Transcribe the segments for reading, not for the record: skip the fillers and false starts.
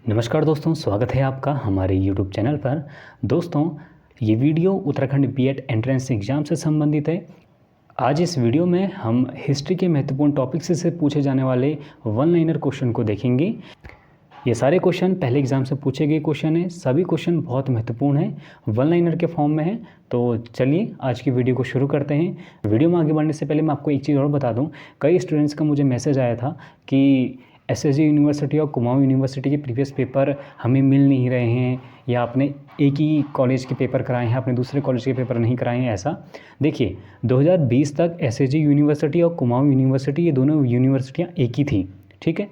नमस्कार दोस्तों, स्वागत है आपका हमारे YouTube चैनल पर। दोस्तों, ये video Uttarakhand BEd entrance exam से संबंधित है। आज इस वीडियो में हम हिस्ट्री के महत्वपूर्ण टॉपिक्स से पूछे जाने वाले वन लाइनर क्वेश्चन को देखेंगे। ये सारे क्वेश्चन पहले एग्ज़ाम से पूछे गए क्वेश्चन हैं। सभी क्वेश्चन बहुत महत्वपूर्ण हैं, वन लाइनर के फॉर्म में हैं। तो चलिए आज की वीडियो को शुरू करते हैं। वीडियो में आगे बढ़ने से पहले मैं आपको एक चीज़ और बता दूं। कई स्टूडेंट्स का मुझे मैसेज आया था कि एसएसजी यूनिवर्सिटी और कुमाऊं यूनिवर्सिटी के प्रीवियस पेपर हमें मिल नहीं रहे हैं, या आपने एक ही कॉलेज के पेपर कराए हैं, आपने दूसरे कॉलेज के पेपर नहीं कराए हैं। ऐसा देखिए, 2020 तक एसएसजी यूनिवर्सिटी और कुमाऊं यूनिवर्सिटी, ये दोनों यूनिवर्सिटियाँ एक ही थी। ठीक है,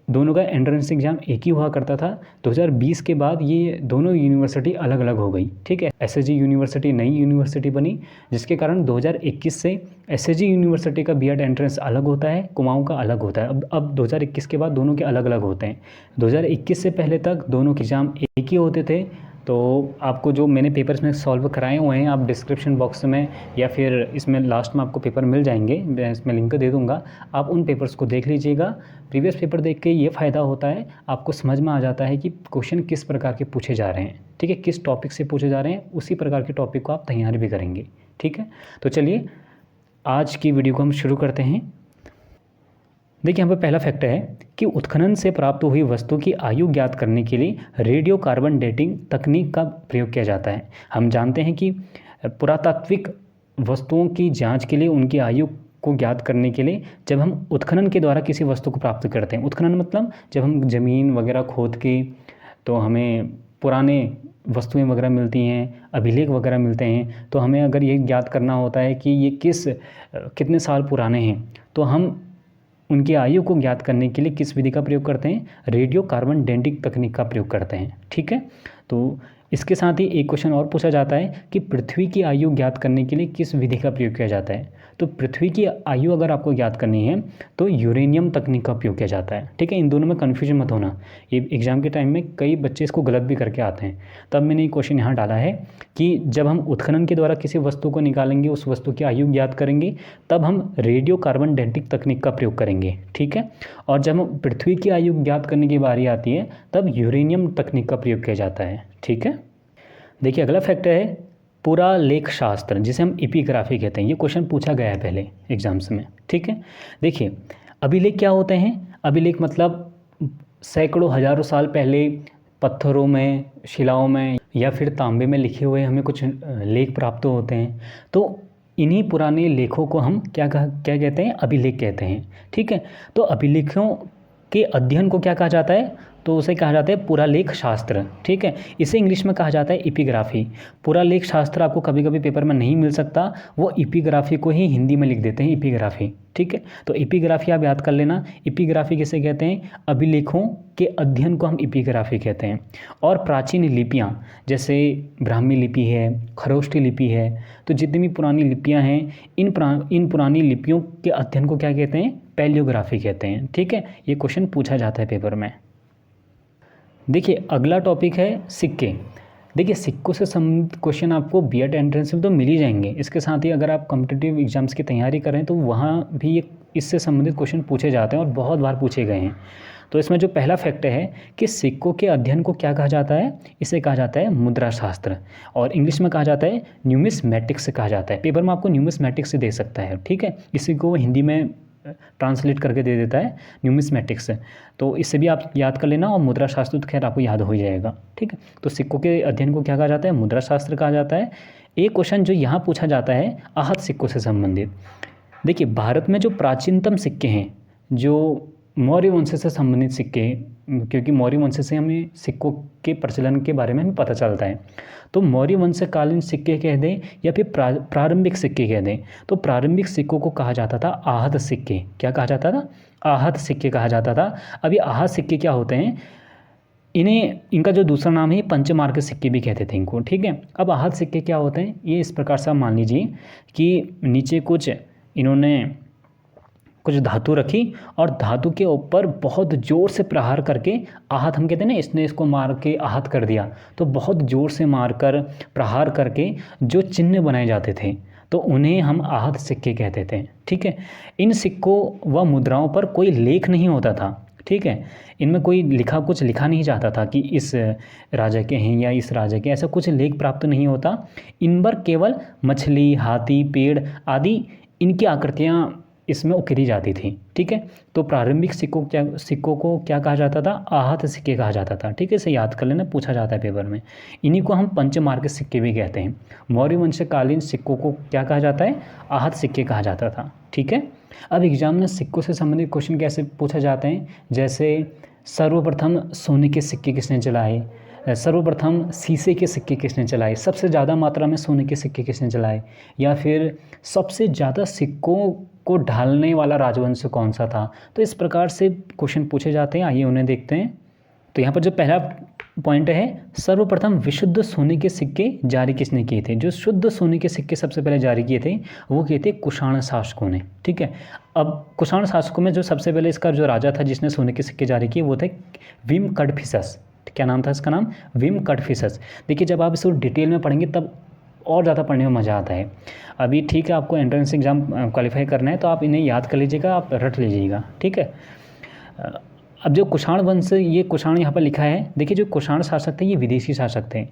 दोनों का एंट्रेंस एग्ज़ाम एक ही हुआ करता था। 2020 के बाद ये दोनों यूनिवर्सिटी अलग अलग हो गई। ठीक है, एसएसजी यूनिवर्सिटी नई यूनिवर्सिटी बनी, जिसके कारण 2021 से एसएसजी यूनिवर्सिटी का बीएड एंट्रेंस अलग होता है, कुमाऊं का अलग होता है। अब 2021 के बाद दोनों के अलग अलग होते हैं। 2021 से पहले तक दोनों के एग्ज़ाम एक ही होते थे। तो आपको जो मैंने पेपर्स में सॉल्व कराए हुए हैं, आप डिस्क्रिप्शन बॉक्स में या फिर इसमें लास्ट में आपको पेपर मिल जाएंगे, मैं इसमें लिंक दे दूंगा। आप उन पेपर्स को देख लीजिएगा। प्रीवियस पेपर देख के ये फ़ायदा होता है, आपको समझ में आ जाता है कि क्वेश्चन किस प्रकार के पूछे जा रहे हैं। ठीक है, किस टॉपिक से पूछे जा रहे हैं, उसी प्रकार के टॉपिक को आप तैयारी भी करेंगे। ठीक है, तो चलिए आज की वीडियो को हम शुरू करते हैं। देखिए, यहाँ पर पहला फैक्ट है कि उत्खनन से प्राप्त हुई वस्तु की आयु ज्ञात करने के लिए रेडियो कार्बन डेटिंग तकनीक का प्रयोग किया जाता है। हम जानते हैं कि पुरातात्विक वस्तुओं की जांच के लिए, उनकी आयु को ज्ञात करने के लिए, जब हम उत्खनन के द्वारा किसी वस्तु को प्राप्त करते हैं, उत्खनन मतलब जब हम ज़मीन वगैरह खोद के, तो हमें पुराने वस्तुएं वगैरह मिलती हैं, अभिलेख वगैरह मिलते हैं, तो हमें अगर ये ज्ञात करना होता है कि ये कितने साल पुराने हैं, तो हम उनकी आयु को ज्ञात करने के लिए किस विधि का प्रयोग करते हैं? रेडियो कार्बन डेटिंग तकनीक का प्रयोग करते हैं। ठीक है, तो इसके साथ ही एक क्वेश्चन और पूछा जाता है कि पृथ्वी की आयु ज्ञात करने के लिए किस विधि का प्रयोग किया जाता है? तो पृथ्वी की आयु अगर आपको ज्ञात करनी है तो यूरेनियम तकनीक का प्रयोग किया जाता है। ठीक है, इन दोनों में कन्फ्यूजन मत होना। ये एग्ज़ाम के टाइम में कई बच्चे इसको गलत भी करके आते हैं। तब मैंने ये क्वेश्चन यहाँ डाला है कि जब हम उत्खनन के द्वारा किसी वस्तु को निकालेंगे, उस वस्तु की आयु ज्ञात करेंगे, तब हम रेडियो कार्बन डेटिंग तकनीक का प्रयोग करेंगे। ठीक है, और जब हम पृथ्वी की आयु ज्ञात करने की बारी आती है, तब यूरेनियम तकनीक का प्रयोग किया जाता है। ठीक है, देखिए अगला फैक्टर है पुरालेख शास्त्र, जिसे हम एपिग्राफी कहते हैं। ये क्वेश्चन पूछा गया है पहले एग्जाम्स में। ठीक है, देखिए अभिलेख क्या होते हैं? अभिलेख मतलब सैकड़ों हजारों साल पहले पत्थरों में, शिलाओं में या फिर तांबे में लिखे हुए हमें कुछ लेख प्राप्त होते हैं। तो इन्हीं पुराने लेखों को हम क्या कहते हैं? अभिलेख कहते हैं। ठीक है, तो अभिलेखों के अध्ययन को क्या कहा जाता है? तो उसे कहा जाता है पुरालेख शास्त्र। ठीक है, इसे इंग्लिश में कहा जाता है एपिग्राफी। पुरालेख शास्त्र आपको कभी कभी पेपर में नहीं मिल सकता, वो एपिग्राफी को ही हिंदी में लिख देते हैं एपिग्राफी। ठीक है, तो एपिग्राफी आप याद कर लेना। एपिग्राफी किसे कहते हैं? अभिलेखों के अध्ययन को हम एपिग्राफी कहते हैं। और प्राचीन लिपियाँ, जैसे ब्राह्मी लिपि है, खरोष्ठी लिपि है, तो जितनी भी पुरानी लिपियाँ हैं, इन पुरानी लिपियों के अध्ययन को क्या कहते हैं? पैलियोग्राफी कहते हैं। ठीक है, ये क्वेश्चन पूछा जाता है पेपर में। देखिए अगला टॉपिक है सिक्के। देखिए सिक्कों से संबंधित क्वेश्चन आपको बीएड एंट्रेंस में तो मिल ही जाएंगे। इसके साथ ही अगर आप कॉम्पिटिटिव एग्जाम्स की तैयारी करें तो वहाँ भी इससे संबंधित क्वेश्चन पूछे जाते हैं और बहुत बार पूछे गए हैं। तो इसमें जो पहला फैक्टर है कि सिक्कों के अध्ययन को क्या कहा जाता है? इसे कहा जाता है मुद्रा शास्त्र, और इंग्लिश में कहा जाता है न्यूमिस्मैटिक्स से कहा जाता है। पेपर में आपको न्यूमिस्मैटिक्स से दे सकता है। ठीक है, इसी को हिंदी में ट्रांसलेट करके दे देता है न्यूमिस्मैटिक्स। तो इससे भी आप याद कर लेना, और मुद्रा शास्त्र तो खैर आपको याद हो जाएगा। ठीक है, तो सिक्कों के अध्ययन को क्या कहा जाता है? मुद्रा शास्त्र कहा जाता है। एक क्वेश्चन जो यहाँ पूछा जाता है आहत सिक्कों से संबंधित। देखिए भारत में जो प्राचीनतम सिक्के हैं, जो मौर्य वंश से संबंधित सिक्के हैं, क्योंकि मौर्य वंश से हमें सिक्कों के प्रचलन के बारे में हमें पता चलता है, तो मौर्य वंशकालीन सिक्के कह दें या फिर प्रारंभिक सिक्के कह दें, तो प्रारंभिक सिक्कों को कहा जाता था आहत सिक्के। क्या कहा जाता था? आहत सिक्के कहा जाता था। अब ये आहत सिक्के क्या होते हैं? इनका जो दूसरा नाम है पंचमार्क सिक्के भी कहते थे इनको। ठीक है, अब आहत सिक्के क्या होते हैं? ये इस प्रकार से आप मान लीजिए कि नीचे इन्होंने कुछ धातु रखी और धातु के ऊपर बहुत ज़ोर से प्रहार करके, आहत हम कहते हैं ना, इसने इसको मार के आहत कर दिया, तो बहुत ज़ोर से मारकर प्रहार करके जो चिन्ह बनाए जाते थे, तो उन्हें हम आहत सिक्के कहते थे। ठीक है, इन सिक्कों व मुद्राओं पर कोई लेख नहीं होता था। ठीक है। इनमें कोई कुछ लिखा नहीं जाता था कि इस राजा के हैं या इस राजा के, ऐसा कुछ लेख प्राप्त नहीं होता। इन पर केवल मछली, हाथी, पेड़ आदि इनकी आकृतियाँ इसमें उकेरी जाती थी, ठीक है। तो प्रारंभिक सिक्कों को क्या कहा जाता था? आहत सिक्के कहा जाता था, ठीक है। इसे याद कर लेना, पूछा जाता है पेपर में। इन्हीं को हम पंचमार्ग सिक्के भी कहते हैं। मौर्य वंशकालीन सिक्कों को क्या कहा जाता है? आहत सिक्के कहा जाता था, ठीक है। अब एग्जाम में सिक्कों से संबंधित क्वेश्चन कैसे पूछा जाते हैं? जैसे सर्वप्रथम सोने के सिक्के किसने चलाए, सर्वप्रथम शीशे के सिक्के किसने चलाए, सबसे ज़्यादा मात्रा में सोने के सिक्के किसने चलाए, या फिर सबसे ज़्यादा सिक्कों को ढालने वाला राजवंश कौन सा था। तो इस प्रकार से क्वेश्चन पूछे जाते हैं। आइए उन्हें देखते हैं। तो यहाँ पर जो पहला पॉइंट है, सर्वप्रथम विशुद्ध सोने के सिक्के जारी किसने किए थे? जो शुद्ध सोने के सिक्के सबसे पहले जारी किए थे वो किए थे कुषाण शासकों ने, ठीक है। अब कुषाण शासकों में जो सबसे पहले इसका जो राजा था जिसने सोने के सिक्के जारी किए वो थे विम कडफिसस। क्या नाम था इसका? नाम विम कडफिसस। देखिए जब आप इसको डिटेल में पढ़ेंगे तब और ज़्यादा पढ़ने में मज़ा आता है। अभी ठीक है, आपको एंट्रेंस एग्ज़ाम क्वालिफाई करना है तो आप इन्हें याद कर लीजिएगा, आप रट लीजिएगा, ठीक है। अब जो कुषाण वंश, ये कुषाण यहाँ पर लिखा है। देखिए जो कुषाण शासक थे ये विदेशी शासक थे।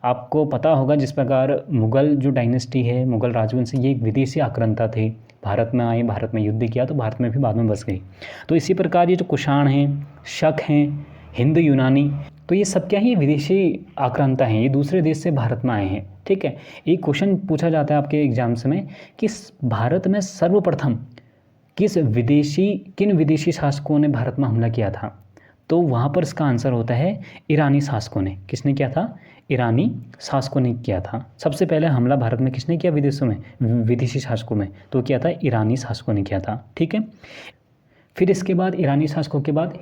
आपको पता होगा जिस प्रकार मुग़ल जो डायनेस्टी है, मुग़ल राजवंश, ये एक विदेशी आक्रांता थे। भारत में आए, भारत में युद्ध किया तो भारत में भी बाद में बस गई। तो इसी प्रकार ये जो कुषाण हैं, शक हैं, हिंद यूनानी, तो ये सब क्या है? ये विदेशी आक्रांता हैं, ये दूसरे देश से भारत में आए हैं, ठीक है। एक क्वेश्चन पूछा जाता है आपके एग्जाम्स में कि भारत में सर्वप्रथम किन विदेशी शासकों ने भारत में हमला किया था? तो वहाँ पर इसका आंसर होता है ईरानी शासकों ने। किसने किया था? ईरानी शासकों ने किया था। सबसे पहले हमला भारत में किसने किया? विदेशों में, विदेशी शासकों में, तो किया था ईरानी शासकों ने किया था, ठीक है। फिर इसके बाद ईरानी शासकों के बाद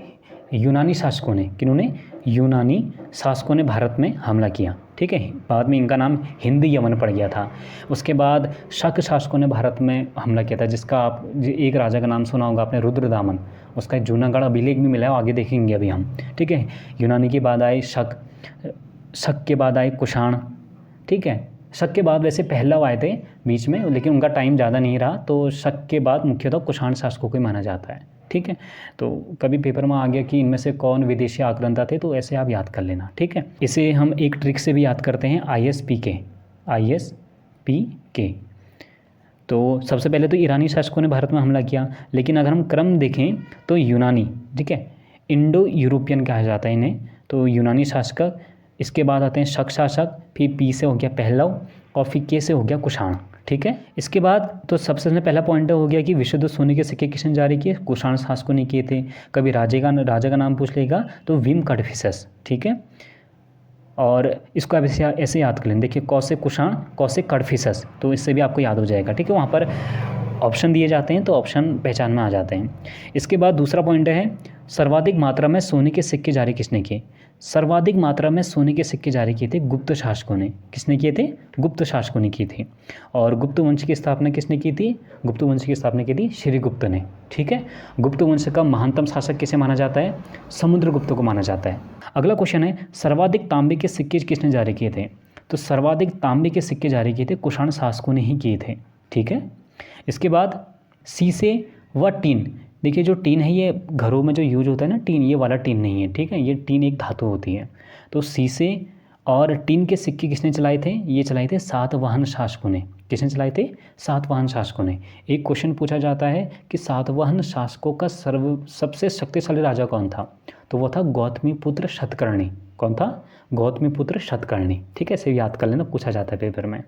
यूनानी शासकों ने, किन्होंने? यूनानी शासकों ने भारत में हमला किया, ठीक है। बाद में इनका नाम हिंद यमन पड़ गया था। उसके बाद शक शासकों ने भारत में हमला किया था, जिसका आप एक राजा का नाम सुना होगा आपने, रुद्रदामन। उसका एक जूनागढ़ अभिलेख भी मिला है, आगे देखेंगे अभी हम, ठीक है। यूनानी के बाद आए शक के बाद आए कुषाण, ठीक है। शक के बाद वैसे पहलव आए थे बीच में, लेकिन उनका टाइम ज़्यादा नहीं रहा, तो शक के बाद मुख्यतः कुषाण शासकों को माना जाता है, ठीक है। तो कभी पेपर में आ गया कि इनमें से कौन विदेशी आक्रांता थे, तो ऐसे आप याद कर लेना, ठीक है। इसे हम एक ट्रिक से भी याद करते हैं, ISPK। तो सबसे पहले तो ईरानी शासकों ने भारत में हमला किया, लेकिन अगर हम क्रम देखें तो यूनानी, ठीक है, इंडो यूरोपियन कहा जाता है इन्हें, तो यूनानी शासक, इसके बाद आते हैं शक शासक, फिर पी से हो गया पहलव और फिर के से हो गया कुषाण, ठीक है। इसके बाद तो सबसे पहला पॉइंट हो गया कि विशुद्ध सोने के सिक्के किसने जारी किए? कुषाण शासकों ने किए थे। कभी राजा का नाम पूछ लेगा तो विम कडफिसस, ठीक है। और इसको आप ऐसे याद कर लें, देखिए कौसे कुषाण, कौसे कडफिसस, तो इससे भी आपको याद हो जाएगा, ठीक है। वहाँ पर ऑप्शन दिए जाते हैं तो ऑप्शन पहचान में आ जाते हैं। इसके बाद दूसरा पॉइंट है, सर्वाधिक मात्रा में सोने के सिक्के जारी किसने किए? सर्वाधिक मात्रा में सोने के सिक्के जारी किए थे गुप्त शासकों ने। किसने किए थे? गुप्त शासकों ने किए थे। और गुप्त वंश की स्थापना किसने की थी? गुप्त वंश की स्थापना की थी श्रीगुप्त ने, ठीक है। गुप्त वंश का महानतम शासक किसे माना जाता है? समुद्रगुप्त को माना जाता है। अगला क्वेश्चन है, सर्वाधिक तांबे के सिक्के किसने जारी किए थे? तो सर्वाधिक तांबे के सिक्के जारी किए थे कुषाण शासकों ने ही किए थे, ठीक है। इसके बाद शीशे व टीन, देखिए जो टीन है ये घरों में जो यूज होता है ना, टीन, ये वाला टीन नहीं है, ठीक है। ये टीन एक धातु होती है। तो शीशे और टीन के सिक्के किसने चलाए थे? ये चलाए थे सातवाहन शासकों ने। किसने चलाए थे? सातवाहन शासकों ने। एक क्वेश्चन पूछा जाता है कि सातवाहन शासकों का सबसे शक्तिशाली राजा कौन था? तो वो था गौतमीपुत्र शतकर्णी। कौन था? गौतमीपुत्र शतकर्णी, ठीक है। इसे याद कर लेना, पूछा जाता है पेपर में।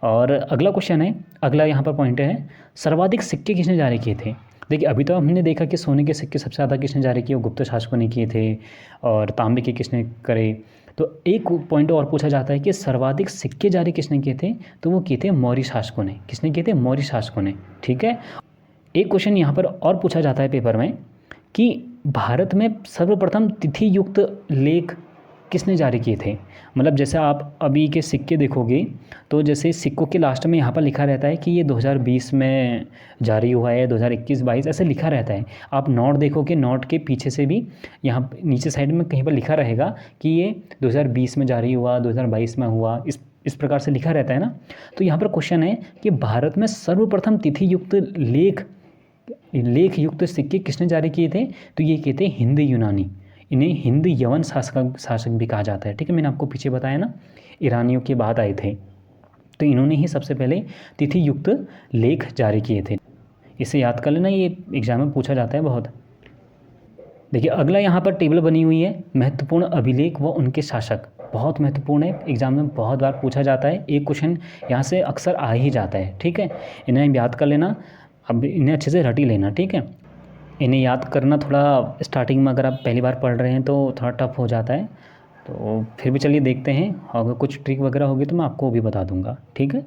और अगला क्वेश्चन है, अगला यहाँ पर पॉइंट है, सर्वाधिक सिक्के किसने जारी किए थे? देखिए अभी तो हमने देखा कि सोने के सिक्के सबसे ज़्यादा किसने जारी किए? गुप्त शासकों ने किए थे। और तांबे के किसने करे? तो एक पॉइंट और पूछा जाता है कि सर्वाधिक सिक्के जारी किसने किए थे? तो वो किए थे मौर्य शासकों ने। किसने किए थे? मौर्य शासकों ने, ठीक है। एक क्वेश्चन यहाँ पर और पूछा जाता है पेपर में कि भारत में सर्वप्रथम तिथि युक्त लेख किसने जारी किए थे? मतलब जैसे आप अभी के सिक्के देखोगे तो जैसे सिक्कों के लास्ट में यहाँ पर लिखा रहता है कि ये 2020 में जारी हुआ है, 2021-22 ऐसे लिखा रहता है। आप नोट देखोगे, नोट के पीछे से भी यहाँ नीचे साइड में कहीं पर लिखा रहेगा कि ये 2020 में जारी हुआ, 2022 में हुआ, इस प्रकार से लिखा रहता है ना। तो यहाँ पर क्वेश्चन है कि भारत में सर्वप्रथम तिथि युक्त लेख लेख युक्त सिक्के किसने जारी किए थे? तो ये किए थे हिंद यूनानी, इन्हें हिंद यवन शासक भी कहा जाता है। ठीक है, मैंने आपको पीछे बताया ना, ईरानियों के बाद आए थे, तो इन्होंने ही सबसे पहले तिथि युक्त लेख जारी किए थे। इसे याद कर लेना, ये एग्जाम में पूछा जाता है बहुत। देखिए अगला यहाँ पर टेबल बनी हुई है, महत्वपूर्ण अभिलेख व उनके शासक, बहुत महत्वपूर्ण है, एग्जाम में बहुत बार पूछा जाता है, एक क्वेश्चन यहाँ से अक्सर आ ही जाता है। ठीक है, इन्हें याद कर लेना, अब इन्हें अच्छे से रट ही लेना। ठीक है, इन्हें याद करना थोड़ा स्टार्टिंग में अगर आप पहली बार पढ़ रहे हैं तो थोड़ा टफ हो जाता है, तो फिर भी चलिए देखते हैं, अगर कुछ ट्रिक वगैरह होगी तो मैं आपको भी बता दूंगा। ठीक है,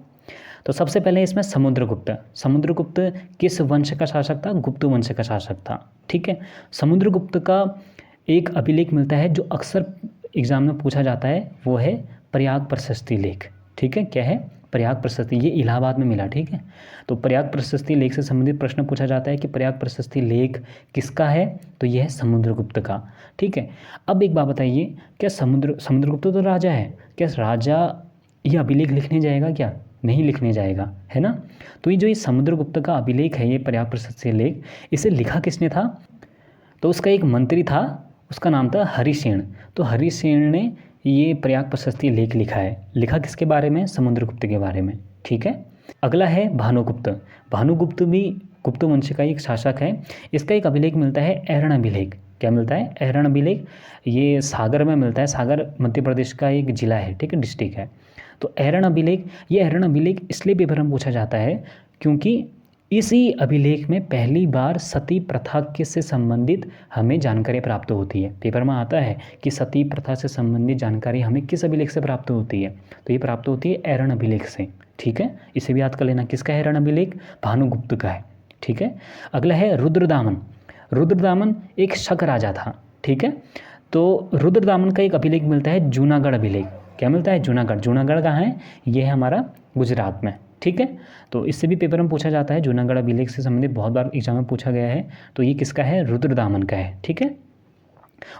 तो सबसे पहले इसमें समुद्रगुप्त। समुद्रगुप्त किस वंश का शासक था? गुप्त वंश का शासक था। ठीक है, समुद्रगुप्त का एक अभिलेख मिलता है जो अक्सर एग्जाम में पूछा जाता है, वो है प्रयाग प्रशस्ति लेख। ठीक है, क्या है? प्रयाग प्रशस्ति, ये इलाहाबाद में मिला। ठीक है, तो प्रयाग प्रशस्ति लेख से संबंधित प्रश्न पूछा जाता है कि प्रयाग प्रशस्ति लेख किसका है? तो यह है समुद्रगुप्त का। ठीक है, अब एक बात बताइए, क्या समुद्रगुप्त तो राजा है, क्या राजा ये अभिलेख लिखने जाएगा? क्या नहीं लिखने जाएगा, है ना? तो ये समुद्रगुप्त का अभिलेख है, ये प्रयाग प्रशस्ति लेख, इसे लिखा किसने था? तो उसका एक मंत्री था, उसका नाम था हरिसेन। तो हरिसेन ने ये प्रयाग प्रशस्ति लेख लिखा है। लिखा किसके बारे में? समुद्रगुप्त के बारे में। ठीक है, अगला है भानुगुप्त। भानुगुप्त भी गुप्त वंश का एक शासक है। इसका एक अभिलेख मिलता है, ऐरण अभिलेख। क्या मिलता है? ऐरण अभिलेख। ये सागर में मिलता है, सागर मध्य प्रदेश का एक जिला है। ठीक है, डिस्ट्रिक्ट है। तो ऐरण अभिलेख, ये ऐरण अभिलेख इसलिए पेपर में पूछा जाता है क्योंकि इसी अभिलेख में पहली बार सती प्रथा के से संबंधित हमें जानकारी प्राप्त होती है। पेपर में आता है कि सती प्रथा से संबंधित जानकारी हमें किस अभिलेख से प्राप्त होती है? तो ये प्राप्त होती है ऐरण अभिलेख से। ठीक है, इसे भी याद कर लेना, किसका है ऐरण अभिलेख? भानुगुप्त का है। ठीक है, अगला है रुद्रदामन। रुद्रदामन एक शक राजा था। ठीक है, तो रुद्रदामन का एक अभिलेख मिलता है, जूनागढ़ अभिलेख। क्या मिलता है? जूनागढ़। जूनागढ़ कहाँ है? ये है हमारा गुजरात में। ठीक है, तो इससे भी पेपर में पूछा जाता है, जूनागढ़ अभिलेख से संबंधित बहुत बार एग्जाम में पूछा गया है। तो ये किसका है? रुद्रदामन का है। ठीक है,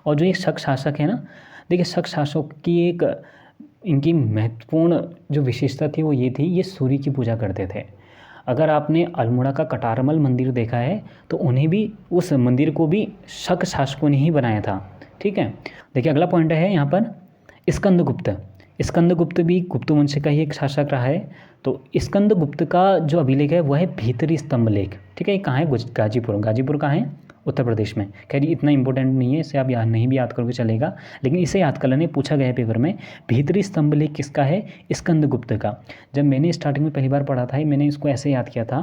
और जो एक शक शासक है ना, देखिए शक शासक की एक इनकी महत्वपूर्ण जो विशेषता थी वो ये थी, ये सूर्य की पूजा करते थे। अगर आपने अल्मोड़ा का कटारमल मंदिर देखा है तो उन्हें भी, उस मंदिर को भी शक शासकों ने ही बनाया था। ठीक है, देखिए अगला पॉइंट है यहाँ पर स्कंदगुप्त। स्कंदगुप्त भी गुप्त वंश का ही एक शासक रहा है। तो स्कंदगुप्त का जो अभिलेख है वह है भीतरी स्तंभ लेख। ठीक है, ये कहाँ है? गाजीपुर। गाजीपुर कहाँ है? उत्तर प्रदेश में। खैर इतना इंपॉर्टेंट नहीं है, इसे आप याद नहीं भी याद करोगे चलेगा, लेकिन इसे याद कर लेने, पूछा गया है पेपर में। भीतरी स्तंभ लेख किसका है? स्कंदगुप्त का। जब मैंने स्टार्टिंग में पहली बार पढ़ा था, मैंने इसको ऐसे याद किया था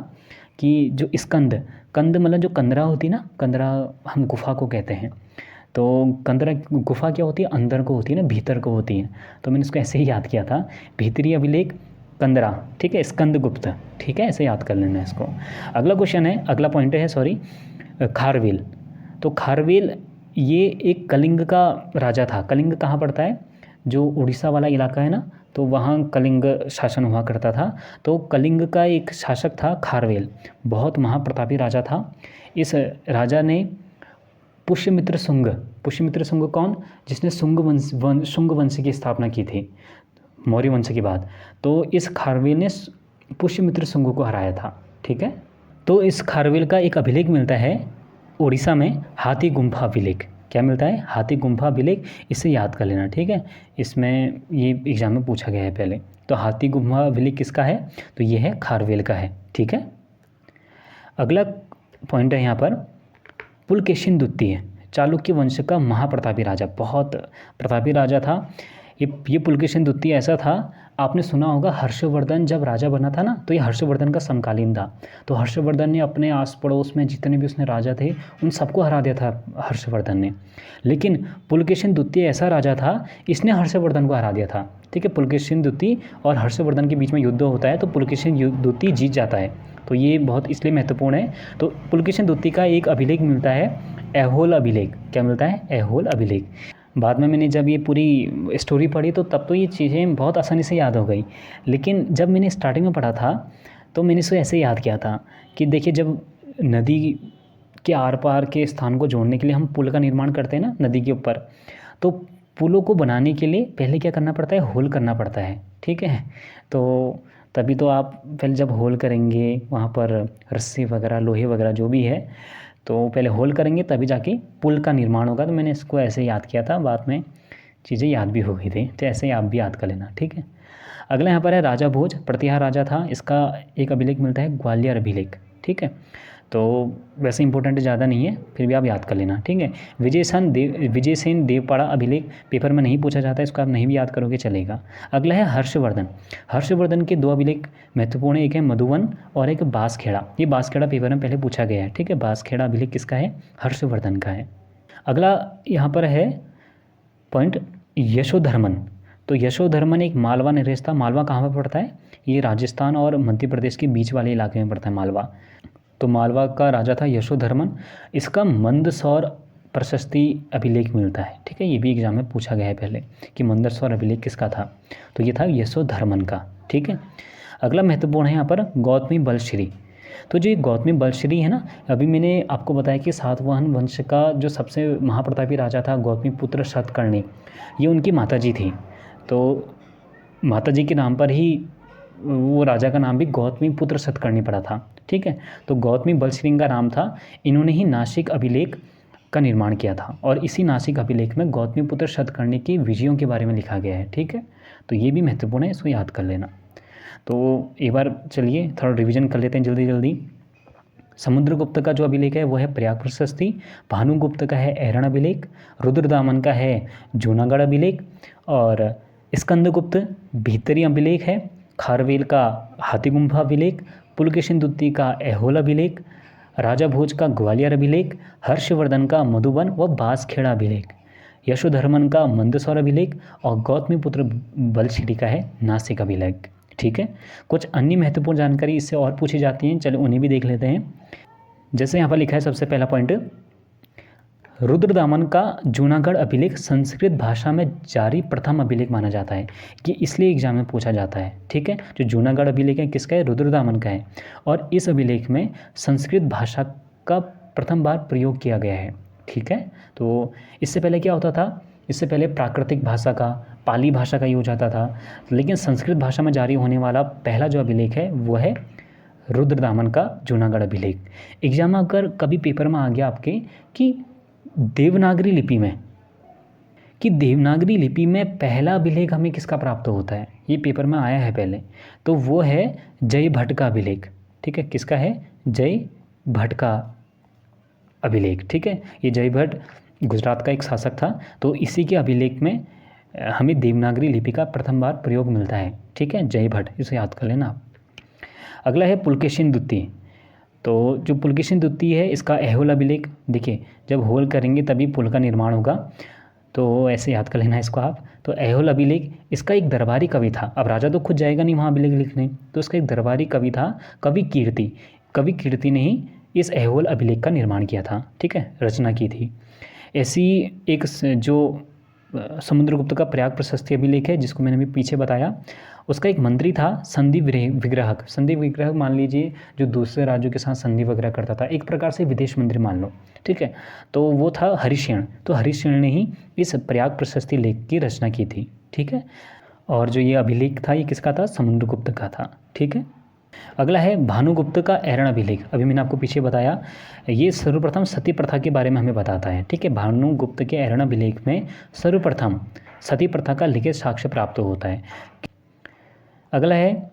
कि जो स्कंद, कंद मतलब जो कंदरा होती ना, कंदरा हम गुफा को कहते हैं, तो कंदरा गुफा क्या होती है? अंदर को होती है ना, भीतर को होती है। तो मैंने इसको ऐसे ही याद किया था, भीतरी अभिलेख कंदरा। ठीक है, स्कंदगुप्त। ठीक है, ऐसे याद कर लेना इसको। अगला क्वेश्चन है, अगला पॉइंट है सॉरी, खारवेल। तो खारवेल ये एक कलिंग का राजा था। कलिंग कहाँ पड़ता है? जो उड़ीसा वाला इलाका है ना, तो वहाँ कलिंग शासन हुआ करता था। तो कलिंग का एक शासक था खारवेल, बहुत महाप्रतापी राजा था। इस राजा ने पुष्यमित्र शुंग, पुष्यमित्र शुंग कौन? जिसने शुंग वंश की स्थापना की थी मौर्य वंश के बाद। तो इस खारवेल ने पुष्यमित्र शुंग को हराया था। ठीक है, तो इस खारवेल का एक अभिलेख मिलता है उड़ीसा में, हाथी गुम्फा अभिलेख। क्या मिलता है? हाथी गुम्फा अभिलेख। इसे याद कर लेना। ठीक है, इसमें ये एग्जाम में पूछा गया है पहले। तो हाथी गुम्फा अभिलेख किसका है? तो ये है खारवेल का है। ठीक है, अगला पॉइंट है यहाँ पर पुलकेशिन द्वितीय, चालुक्य वंश का महाप्रतापी राजा, बहुत प्रतापी राजा था। ये पुलकेशिन द्वितीय ऐसा था, आपने सुना होगा हर्षवर्धन जब राजा बना था ना, तो ये हर्षवर्धन का समकालीन था। तो हर्षवर्धन ने अपने आस पड़ोस में जितने भी उसने राजा थे उन सबको हरा दिया था हर्षवर्धन ने। लेकिन पुलकेशिन द्वितीय ऐसा राजा था, इसने हर्षवर्धन को हरा दिया था। ठीक है, पुलकेशिन द्वितीय और हर्षवर्धन के बीच में युद्ध होता है तो पुलकेशिन द्वितीय जीत जाता है। तो ये बहुत इसलिए महत्वपूर्ण है। तो पुलकेशिन द्वितीय का एक अभिलेख मिलता है, ऐहोल अभिलेख। क्या मिलता है? ऐहोल अभिलेख। बाद में मैंने जब ये पूरी स्टोरी पढ़ी तो तब तो ये चीज़ें बहुत आसानी से याद हो गई, लेकिन जब मैंने स्टार्टिंग में पढ़ा था तो मैंने इसे ऐसे याद किया था कि देखिए, जब नदी के आर पार के स्थान को जोड़ने के लिए हम पुल का निर्माण करते हैं ना नदी के ऊपर, तो पुलों को बनाने के लिए पहले क्या करना पड़ता है? होल करना पड़ता है। ठीक है, तो तभी तो आप पहले जब होल करेंगे वहाँ पर रस्सी वगैरह लोहे वगैरह जो भी है तो पहले होल करेंगे तभी जाके पुल का निर्माण होगा। तो मैंने इसको ऐसे याद किया था, बाद में चीज़ें याद भी हो गई थी, तो ऐसे ही आप भी याद कर लेना, ठीक है। अगला यहाँ पर है राजा भोज, प्रतिहार राजा था, इसका एक अभिलेख मिलता है ग्वालियर अभिलेख, ठीक है। तो वैसे इंपॉर्टेंट ज़्यादा नहीं है, फिर भी आप याद कर लेना, ठीक है। विजयसेन देवपाड़ा अभिलेख पेपर में नहीं पूछा जाता है, इसको आप नहीं भी याद करोगे चलेगा। अगला है हर्षवर्धन। हर्षवर्धन के 2 अभिलेख महत्वपूर्ण है, एक है मधुवन और एक बांसखेड़ा। ये बांसखेड़ा पेपर में पहले पूछा गया है, ठीक है। बांसखेड़ा अभिलेख किसका है? हर्षवर्धन का है। अगला यहाँ पर है पॉइंट यशोधर्मन। तो यशोधर्मन एक मालवा नरेश था। मालवा कहाँ पर पड़ता है? ये राजस्थान और मध्य प्रदेश के बीच वाले इलाके में पड़ता है मालवा। तो मालवा का राजा था यशोधर्मन। इसका मंदसौर प्रशस्ति अभिलेख मिलता है, ठीक है। ये भी एग्जाम में पूछा गया है पहले कि मंदसौर अभिलेख किसका था, तो ये था यशोधर्मन का, ठीक है। अगला महत्वपूर्ण है यहाँ पर गौतमी बलश्री। तो जो ये गौतमी बलश्री है ना, अभी मैंने आपको बताया कि सातवाहन वंश का जो सबसे महाप्रतापी राजा था गौतमी पुत्र सतकर्णी, ये उनकी माताजी थी। तो माताजी के नाम पर ही वो राजा का नाम भी गौतमी पुत्र सतकर्णी पड़ा था, ठीक है। तो गौतमी बलश्री का नाम था। इन्होंने ही नासिक अभिलेख का निर्माण किया था और इसी नासिक अभिलेख में गौतमी पुत्र सतकर्णी की विजयों के बारे में लिखा गया है, ठीक है। तो ये भी महत्वपूर्ण है, इसको याद कर लेना। तो एक बार चलिए थोड़ा रिवीजन कर लेते हैं जल्दी जल्दी। समुद्रगुप्त का जो अभिलेख है वो है प्रयाग प्रशस्ति, भानुगुप्त का है ऐरण अभिलेख, रुद्रदामन का है जूनागढ़ अभिलेख, और स्कंदगुप्त भीतरी अभिलेख है, खारवेल का हाथीगुम्फा अभिलेख, पुलकेशिन द्वितीय का ऐहोल अभिलेख, राजा भोज का ग्वालियर अभिलेख, हर्षवर्धन का मधुबन व बांसखेड़ा अभिलेख, यशोधर्मन का मंदसौर अभिलेख और गौतमीपुत्र बलश्री का है नासिक अभिलेख, ठीक है। कुछ अन्य महत्वपूर्ण जानकारी इससे और पूछी जाती हैं, चलो उन्हें भी देख लेते हैं। जैसे यहाँ पर लिखा है सबसे पहला पॉइंट, रुद्रदामन का जूनागढ़ अभिलेख संस्कृत भाषा में जारी प्रथम अभिलेख माना जाता है। कि इसलिए एग्जाम में पूछा जाता है, ठीक है। जो जूनागढ़ अभिलेख है किसका है? रुद्रदामन का है। और इस अभिलेख में संस्कृत भाषा का प्रथम बार प्रयोग किया गया है, ठीक है। तो इससे पहले क्या होता था? इससे पहले प्राकृतिक भाषा का, पाली भाषा का यूज आता था, लेकिन संस्कृत भाषा में जारी होने वाला पहला जो अभिलेख है वो है रुद्रदामन का जूनागढ़ अभिलेख। एग्जाम में अगर कभी पेपर में आ गया आपके कि देवनागरी लिपि में पहला अभिलेख हमें किसका प्राप्त होता है, ये पेपर में आया है पहले, तो वो है जय भट्ट का अभिलेख, ठीक है। किसका है? जय भट्ट का अभिलेख, ठीक है। ये जय भट्ट गुजरात का एक शासक था, तो इसी के अभिलेख में हमें देवनागरी लिपि का प्रथम बार प्रयोग मिलता है, ठीक है। जय भट्ट, इसे याद कर लेना आप। अगला है पुलकेशिन द्वितीय। तो जो पुलकेशिन द्वितीय है इसका ऐहोल अभिलेख, देखिए जब होल करेंगे तभी पुल का निर्माण होगा, तो ऐसे याद कर लेना इसको आप। तो ऐहोल अभिलेख इसका एक दरबारी कवि था। अब राजा तो खुद जाएगा नहीं वहाँ अभिलेख लिखने, तो इसका एक दरबारी कवि था, कवि कीर्ति ने ही इस ऐहोल अभिलेख का निर्माण किया था, ठीक है, रचना की थी। ऐसी एक जो समुद्रगुप्त का प्रयाग प्रशस्ति अभिलेख है जिसको मैंने अभी पीछे बताया, उसका एक मंत्री था संधि विग्रहक। संधि विग्रहक मान लीजिए जो दूसरे राज्यों के साथ संधि वगैरह करता था, एक प्रकार से विदेश मंत्री मान लो, ठीक है। तो वो था हरिशेन। तो हरिशेन ने ही इस प्रयाग प्रशस्ति लेख की रचना की थी, ठीक है। और जो ये अभिलेख था ये किसका था? समुद्रगुप्त का था, ठीक है। अगला है भानुगुप्त का ऐरण अभिलेख। अभी मैंने आपको पीछे बताया, ये सर्वप्रथम सती प्रथा के बारे में हमें बताता है, ठीक है। भानुगुप्त के ऐरण अभिलेख में सर्वप्रथम सती प्रथा का लिखित साक्ष्य प्राप्त होता है। अगला है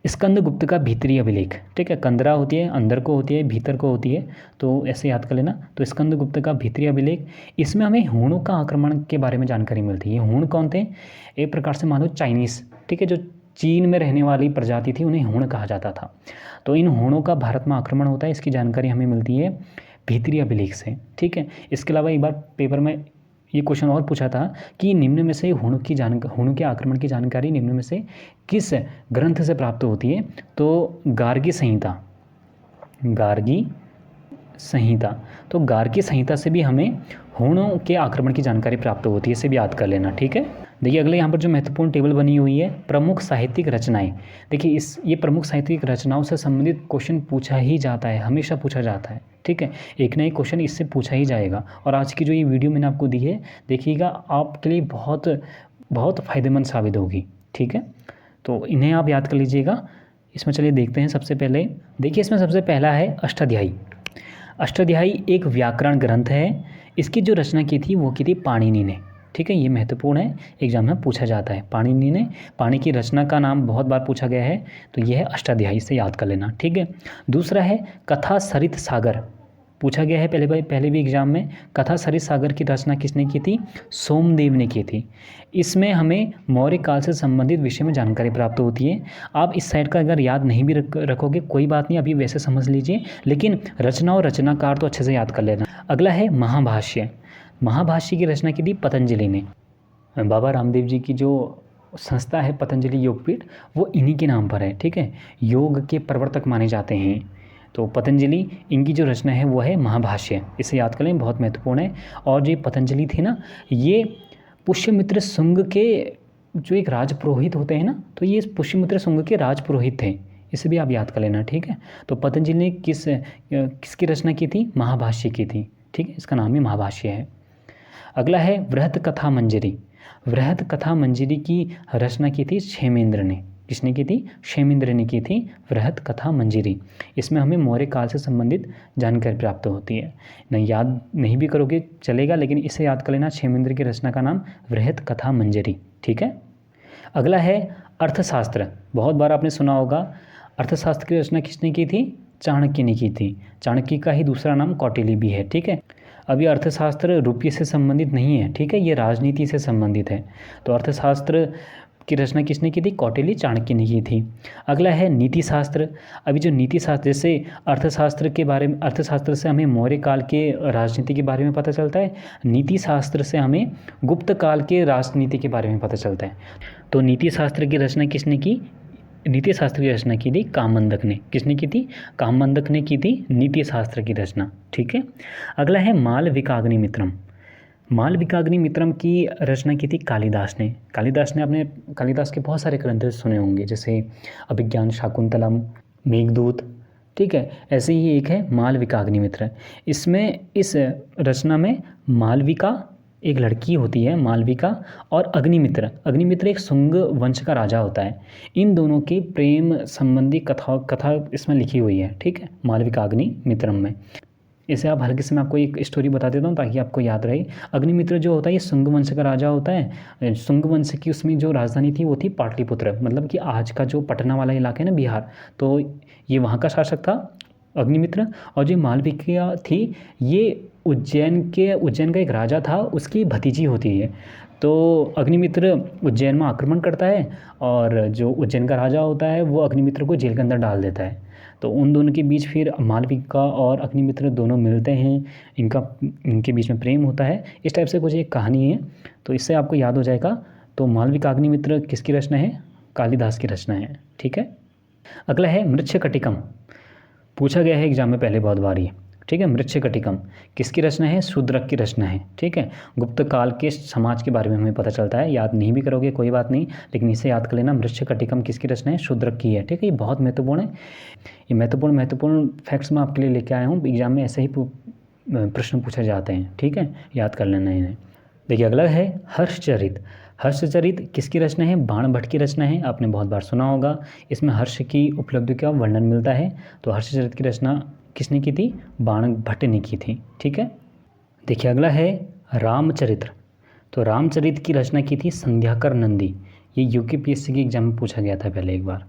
स्कंदगुप्त का भीतरी अभिलेख, ठीक है। कंदरा होती है, अंदर को होती है, भीतर को होती है, तो ऐसे याद कर लेना। तो स्कंदगुप्त का भीतरी अभिलेख, इसमें हमें हूणों का आक्रमण के बारे में जानकारी मिलती है। हूण कौन थे? एक प्रकार से मानो चाइनीज़, ठीक है, जो चीन में रहने वाली प्रजाति थी उन्हें हूण कहा जाता था। तो इन हूणों का भारत में आक्रमण होता है, इसकी जानकारी हमें मिलती है भीतरी अभिलेख से, ठीक है। इसके अलावा एक बार पेपर में ये क्वेश्चन और पूछा था कि निम्न में से हूणों के आक्रमण की जानकारी निम्न में से किस ग्रंथ से प्राप्त होती है? तो गार्गी संहिता। तो गार्गी संहिता से भी हमें हूणों के आक्रमण की जानकारी प्राप्त होती है, इसे भी याद कर लेना, ठीक है। देखिए अगले यहाँ पर जो महत्वपूर्ण टेबल बनी हुई है, प्रमुख साहित्यिक रचनाएं। देखिए ये प्रमुख साहित्यिक रचनाओं से संबंधित क्वेश्चन पूछा ही जाता है, हमेशा पूछा जाता है, ठीक है। एक ना एक क्वेश्चन इससे पूछा ही जाएगा। और आज की जो ये वीडियो मैंने आपको दी है, देखिएगा आपके लिए बहुत बहुत फ़ायदेमंद साबित होगी, ठीक है। तो इन्हें आप याद कर लीजिएगा। इसमें चलिए देखते हैं। सबसे पहले देखिए, इसमें सबसे पहला है अष्टाध्यायी। अष्टाध्यायी एक व्याकरण ग्रंथ है। इसकी जो रचना की थी वो की थी पाणिनि ने। ठीक है, ये महत्वपूर्ण है, एग्जाम में पूछा जाता है। पाणिनि ने, पाणि की रचना का नाम बहुत बार पूछा गया है, तो यह है अष्टाध्यायी, से याद कर लेना। ठीक है, दूसरा है कथा सरित सागर। पूछा गया है पहले भी एग्जाम में। कथा सरित सागर की रचना किसने की थी? सोमदेव ने की थी। इसमें हमें मौर्य काल से संबंधित विषय में जानकारी प्राप्त होती है। आप इस साइड का अगर याद नहीं भी रखोगे कोई बात नहीं, अभी वैसे समझ लीजिए, लेकिन रचना और रचनाकार तो अच्छे से याद कर लेना। अगला है महाभाष्य। महाभाष्य की रचना की थी पतंजलि ने। बाबा रामदेव जी की जो संस्था है पतंजलि योगपीठ, वो इन्हीं के नाम पर है। ठीक है, योग के प्रवर्तक माने जाते हैं। तो पतंजलि, इनकी जो रचना है वो है महाभाष्य, इसे याद कर लें, बहुत महत्वपूर्ण है। और जो पतंजलि थे ना, ये पुष्यमित्र शुंग के जो एक राजपुरोहित होते हैं ना, तो ये पुष्यमित्र शुंग के राजपुरोहित थे, इसे भी आप याद कर लेना। ठीक है, तो पतंजलि ने किसकी रचना की थी? महाभाष्य की थी। ठीक है, इसका नाम ही महाभाष्य है। अगला है वृहत कथा मंजरी। वृहत कथा मंजरी की रचना की थी क्षेमेंद्र ने। किसने की थी? क्षेमेंद्र ने की थी वृहत कथा मंजरी। इसमें हमें मौर्य काल से संबंधित जानकारी प्राप्त होती है। नहीं याद नहीं भी करोगे चलेगा, लेकिन इसे याद कर लेना, क्षेमेंद्र की रचना का नाम वृहत कथा मंजरी। ठीक है, अगला है अर्थशास्त्र। बहुत बार आपने सुना होगा। अर्थशास्त्र की रचना किसने की थी? चाणक्य ने की थी। चाणक्य का ही दूसरा नाम कौटिल्य भी है। ठीक है, अभी अर्थशास्त्र रुपये से संबंधित नहीं है। ठीक है, ये राजनीति से संबंधित है। तो अर्थशास्त्र की रचना किसने की थी? कौटिल्य, चाणक्य ने की थी। अगला है नीति शास्त्र। अभी जो नीति शास्त्र, जैसे अर्थशास्त्र के बारे में, अर्थशास्त्र से हमें मौर्य काल के राजनीति के बारे में पता चलता है, नीति शास्त्र से हमें गुप्त काल के राजनीति के बारे में पता चलता है। तो नीति शास्त्र की रचना किसने की? नीति शास्त्र की रचना की थी कामंदक ने। किसने की थी? कामंदक ने की थी नीति शास्त्र की रचना। ठीक है, अगला है मालविकाग्निमित्रम। मालविकाग्निमित्रम की रचना की थी कालिदास ने। आपने कालिदास के बहुत सारे ग्रंथ सुने होंगे, जैसे अभिज्ञान शाकुंतलम, मेघदूत। ठीक है, ऐसे ही एक है मालविकाग्निमित्र। इसमें इस रचना में मालविका एक लड़की होती है, मालविका, और अग्निमित्र एक शुंग वंश का राजा होता है। इन दोनों की प्रेम संबंधी कथा इसमें लिखी हुई है। ठीक है, मालविकाग्निमित्रम में। इसे आप हल्के से मैं आपको एक स्टोरी बता देता हूँ ताकि आपको याद रहे। अग्निमित्र जो होता है ये शुंग वंश का राजा होता है। शुंग वंश की उसमें जो राजधानी थी वो थी पाटलिपुत्र, मतलब कि आज का जो पटना वाला इलाका है ना, बिहार, तो ये वहाँ का शासक था अग्निमित्र। और जो मालविका थी ये उज्जैन का एक राजा था, उसकी भतीजी होती है। तो अग्निमित्र उज्जैन में आक्रमण करता है और जो उज्जैन का राजा होता है वो अग्निमित्र को जेल के अंदर डाल देता है। तो उन दोनों के बीच फिर मालविका और अग्निमित्र दोनों मिलते हैं, इनके बीच में प्रेम होता है। इस टाइप से कुछ एक कहानी है, तो इससे आपको याद हो जाएगा। तो मालविका अग्निमित्र किसकी रचना है? कालिदास की रचना है। ठीक है, अगला है मृच्छकटिकम। पूछा गया है एग्जाम में पहले बहुत बार ये। ठीक है, मृच्छकटिकम किसकी रचना है? शूद्रक की रचना है। ठीक है, गुप्त काल के समाज के बारे में हमें पता चलता है। याद नहीं भी करोगे कोई बात नहीं, लेकिन इसे याद कर लेना, मृच्छकटिकम किसकी रचना है? शूद्रक की है। ठीक है, ये बहुत महत्वपूर्ण है। ये महत्वपूर्ण फैक्ट्स मैं आपके लिए लेके आया हूँ। एग्जाम में ऐसे ही प्रश्न पूछे जाते हैं। ठीक है, याद कर लेना इन्हें। देखिए, अगला है हर्षचरित। हर्षचरित किसकी रचना है? बाणभट्ट की रचना है। आपने बहुत बार सुना होगा। इसमें हर्ष की उपलब्धि का वर्णन मिलता है। तो हर्षचरित की रचना किसने की थी? बाणभट्ट ने की थी। ठीक है, देखिए अगला है रामचरित्र। तो रामचरित की रचना की थी संध्याकर नंदी। ये यूपीएससी के एग्जाम में पूछा गया था पहले एक बार।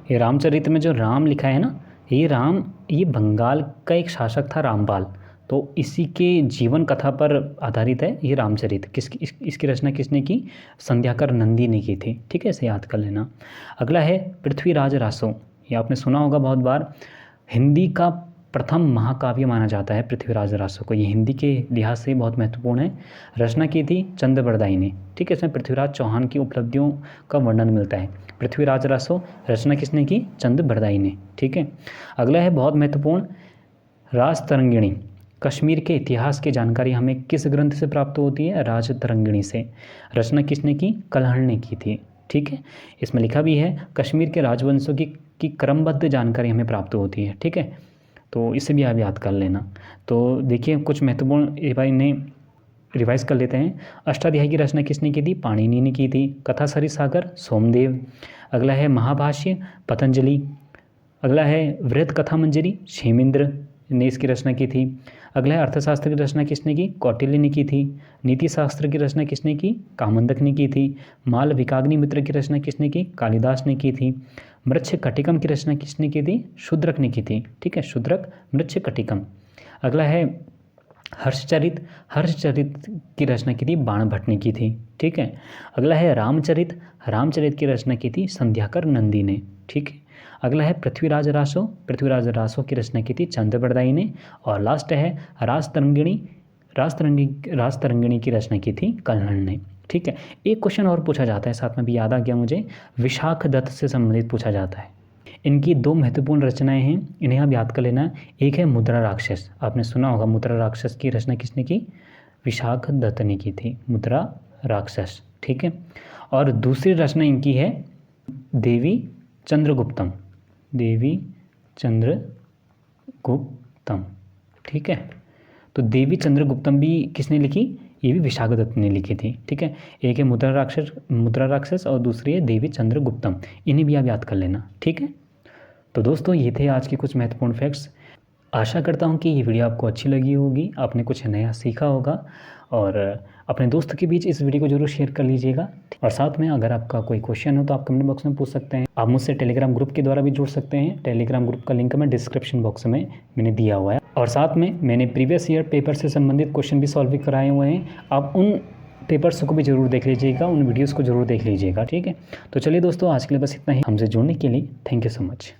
ये रामचरित में जो राम लिखा है ना, ये बंगाल का एक शासक था रामपाल, तो इसी के जीवन कथा पर आधारित है ये रामचरित। इसकी रचना किसने की? संध्याकर नंदी ने की थी। ठीक है, इसे याद कर लेना। अगला है पृथ्वीराज रासो। ये आपने सुना होगा बहुत बार। हिंदी का प्रथम महाकाव्य माना जाता है पृथ्वीराज रासो को। ये हिंदी के लिहाज से बहुत महत्वपूर्ण है। रचना की थी चंद्रबरदाई ने। ठीक है, इसमें पृथ्वीराज चौहान की उपलब्धियों का वर्णन मिलता है। पृथ्वीराज रासो रचना किसने की? चंद्रबरदाई ने। ठीक है, अगला है बहुत महत्वपूर्ण राजतरंगिणी। कश्मीर के इतिहास की जानकारी हमें किस ग्रंथ से प्राप्त होती है? राजतरंगिणी से। रचना किसने की? कल्हण ने की थी। ठीक है, इसमें लिखा भी है कश्मीर के राजवंशों की क्रमबद्ध जानकारी हमें प्राप्त होती है। ठीक है, तो इसे भी आप याद कर लेना। तो देखिए कुछ महत्वपूर्ण भाई ने रिवाइज कर लेते हैं। अष्टाध्यायी की रचना किसने की थी? पाणिनि ने की थी। कथा सरिसागर सोमदेव। अगला है महाभाष्य पतंजलि। अगला है वृहत कथा मंजरी क्षेमेंद्र ने इसकी रचना की थी। अगला है अर्थशास्त्र की रचना किसने की? कौटिल्य ने की थी। नीति शास्त्र की रचना किसने की? कामंदक ने की थी। मालविकाग्निमित्र की रचना किसने की? कालिदास ने की थी। मृच्छकटिकम की रचना किसने की थी? शूद्रक ने की थी। ठीक है, शूद्रक मृच्छकटिकम। अगला है हर्षचरित। हर्षचरित की रचना की थी बाणभट्ट ने की थी। ठीक है। अगला है रामचरित। रामचरित की रचना की थी संध्याकर नंदी ने। ठीक है। अगला है पृथ्वीराज रासो। पृथ्वीराज रासो की रचना की थी चंद्रबरदाई ने। और लास्ट है राजतरंगिणी। राजतरंगिणी की रचना की थी कल्हण ने। ठीक है। एक क्वेश्चन और पूछा जाता है, साथ में भी याद आ गया मुझे, विशाख दत्त से संबंधित पूछा जाता है। इनकी 2 महत्वपूर्ण रचनाएं हैं, इन्हें आप याद कर लेना। एक है मुद्रा राक्षस, आपने सुना होगा मुद्रा राक्षस की रचना किसने की? विशाख दत्त ने की थी, मुद्रा राक्षस। ठीक है। और दूसरी रचना इनकी है देवी चंद्रगुप्तम। देवी चंद्रगुप्तम। ठीक है। तो देवी चंद्रगुप्तम भी किसने लिखी? ये भी विशाख दत्त ने लिखी थी। ठीक है। एक है मुद्रा राक्षस और दूसरी है देवी चंद्रगुप्तम। इन्हें भी आप याद कर लेना। ठीक है। तो दोस्तों ये थे आज के कुछ महत्वपूर्ण फैक्ट्स। आशा करता हूँ कि ये वीडियो आपको अच्छी लगी होगी, आपने कुछ नया सीखा होगा, और अपने दोस्तों के बीच इस वीडियो को जरूर शेयर कर लीजिएगा। और साथ में अगर आपका कोई क्वेश्चन हो तो आप कमेंट बॉक्स में पूछ सकते हैं। आप मुझसे टेलीग्राम ग्रुप के द्वारा भी जुड़ सकते हैं। टेलीग्राम ग्रुप का लिंक मैं डिस्क्रिप्शन बॉक्स में मैंने दिया हुआ है। और साथ में मैंने प्रीवियस ईयर पेपर से संबंधित क्वेश्चन भी सॉल्व कराए हुए हैं। आप उन पेपर्स को भी जरूर देख लीजिएगा, उन वीडियोज़ को जरूर देख लीजिएगा। ठीक है। तो चलिए दोस्तों, आज के लिए बस इतना ही। हमसे जुड़ने के लिए थैंक यू सो मच।